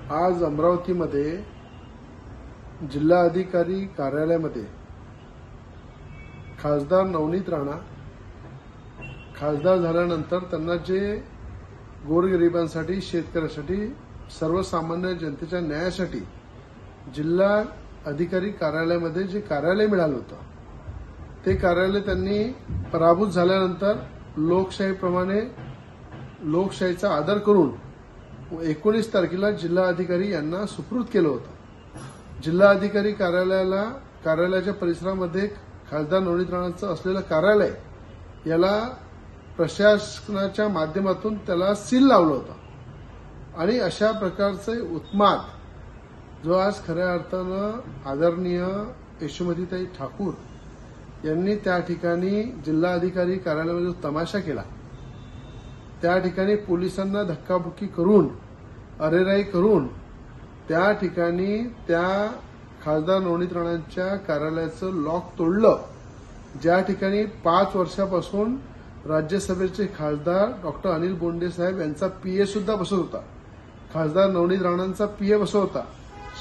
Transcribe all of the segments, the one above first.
आज अमरावतीमध्ये जिल्हाधिकारी कार्यालयामध्ये खासदार नवनीत राणा खासदार झाल्यानंतर त्यांना जे गोरगरिबांसाठी, शेतकऱ्यांसाठी, सर्वसामान्य जनतेच्या न्यायासाठी जिल्हा अधिकारी कार्यालयामध्ये जे कार्यालय मिळालं होतं ते कार्यालय त्यांनी पराभूत झाल्यानंतर लोकशाहीप्रमाणे लोकशाहीचा आदर करून 19 तारखेला जिल्हाधिकारी यांना सुपूर्द केलं होतं। जिल्हाधिकारी कार्यालयाच्या परिसरामध्ये खासदार नवनीत राणांचं असलेलं कार्यालय याला प्रशासनाच्या माध्यमातून त्याला सील लावलं होतं आणि अशा प्रकारचे उत्माद जो आज खऱ्या अर्थानं आदरणीय यशोमतीताई ठाकूर यांनी त्या ठिकाणी जिल्हाधिकारी कार्यालयामध्ये जो तमाशा केला, त्या ठिकाणी पोलिसांना धक्काबुक्की करून, अरेराई करून त्या ठिकाणी त्या खासदार नवनीत राणांच्या कार्यालयाचं लॉक तोडलं। ज्या ठिकाणी 5 वर्षापासून राज्यसभेचे खासदार डॉक्टर अनिल बोंडे साहेब यांचा पीए सुद्धा बसत होता, खासदार नवनीत राणांचा पीए बसत होता,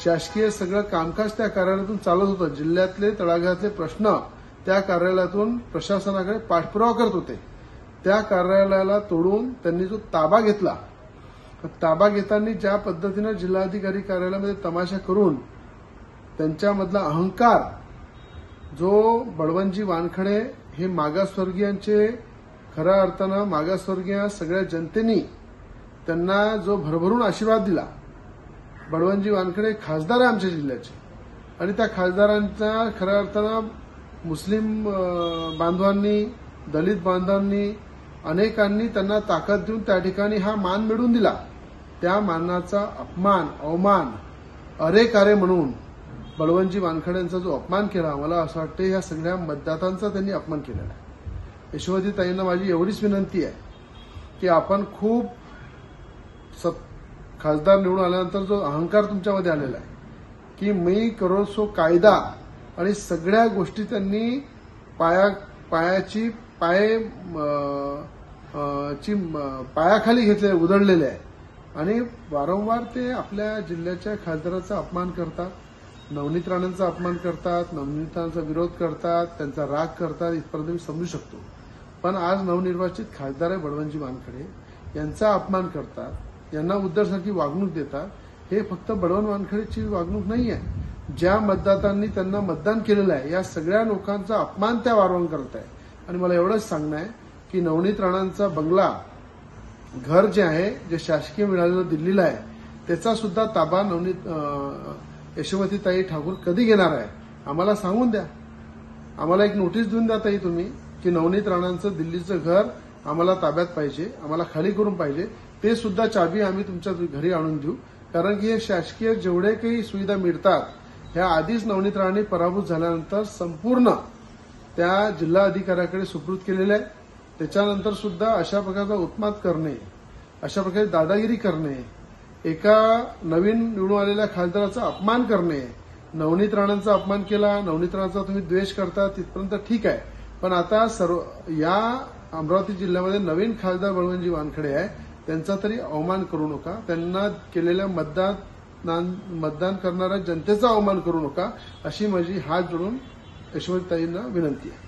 शासकीय सगळं कामकाज त्या कार्यालयातून चालत होतं, जिल्ह्यातले तळागाळातले प्रश्न त्या कार्यालयातून प्रशासनाकडे पाठपुरावा करत होते। त्या कार्यालयाला तोडून त्यांनी जो ताबा घेतला, ताबा घेताना ज्या पद्धतीनं जिल्हाधिकारी कार्यालयामध्ये तमाशा करून त्यांच्यामधला अहंकार, जो बळवंतजी वानखडे हे मागासवर्गीयांचे खऱ्या अर्थानं मागासवर्गीय सगळ्या जनतेने त्यांना जो भरभरून आशीर्वाद दिला, बळवंतजी वानखडे खासदार आहे आमच्या जिल्ह्याचे आणि त्या खासदारांचा खऱ्या अर्थानं मुस्लिम बांधवांनी, दलित बांधवांनी, अनेकांनी त्यांना ताकद देऊन त्या ठिकाणी हा मान मिळवून दिला। त्या मानाचा अपमान, अवमान, अरेकारे म्हणून बळवंतजी वानखडे यांचा जो अपमान केला, मला असं वाटतं या सगळ्या मतदारांचा त्यांनी अपमान केलेला आहे। यशोमतीताईंना माझी एवढीच विनंती आहे की आपण खूप खासदार निवडून आल्यानंतर जो अहंकार तुमच्यामध्ये आलेला आहे की मी करो सो कायदा आणि सगळ्या गोष्टी त्यांनी पायाखाली घेतले, उधळलेले आहे आणि वारंवार ते आपल्या जिल्ह्याच्या खासदाराचा अपमान करतात, नवनीत राणांचा अपमान करतात, नवनीत राणांचा विरोध करतात, त्यांचा राग करतात, इथपर्यंत मी समजू शकतो। पण आज नवनिर्वाचित खासदार आहे बळवंतजी वानखडे यांचा अपमान करतात, यांना उद्धवसारखी वागणूक देतात। हे फक्त बळवंत वानखडेची वागणूक नाही आहे, ज्या मतदारांनी त्यांना मतदान केलेलं आहे या सगळ्या लोकांचा अपमान त्या वारंवार करत आहे। आणि मला एवढंच सांगणं आहे की नवनीत राणांचा बंगला, घर जे आहे, जे शासकीय मिळालेलं दिल्लीला आहे, त्याचा सुद्धा ताबा यशोमतीताई ठाकूर कधी घेणार आहे आम्हाला सांगून द्या। आम्हाला एक नोटीस देऊन द्या ताई तुम्ही की नवनीत राणांचं दिल्लीचं घर आम्हाला ताब्यात पाहिजे, आम्हाला खाली करून पाहिजे, ते सुद्धा चाबी आम्ही तुमच्या घरी आणून देऊ। कारण की हे शासकीय जेवढे काही सुविधा मिळतात ह्या आधीच नवनीत राणांनी पराभूत झाल्यानंतर संपूर्ण त्या जिल्हा अधिकाऱ्याकडे सुपूर्द केलेले आहे। त्याच्यानंतर सुद्धा अशा प्रकारचा उत्माद करणे, अशा प्रकारे दादागिरी करणे, एका नवीन निवडून आलेल्या खासदाराचा अपमान करणे, नवनीत राणांचा अपमान केला, नवनीत राणांचा तुम्ही द्वेष करता तिथपर्यंत ठीक आहे, पण आता या अमरावती जिल्ह्यामध्ये नवीन खासदार बळवंतजी वानखडे आहे, त्यांचा तरी अवमान करू नका, त्यांना केलेल्या मतदान करणाऱ्या जनतेचा अवमान करू नका, अशी माझी हात जोडून यशोमतीताईंना विनंती आहे।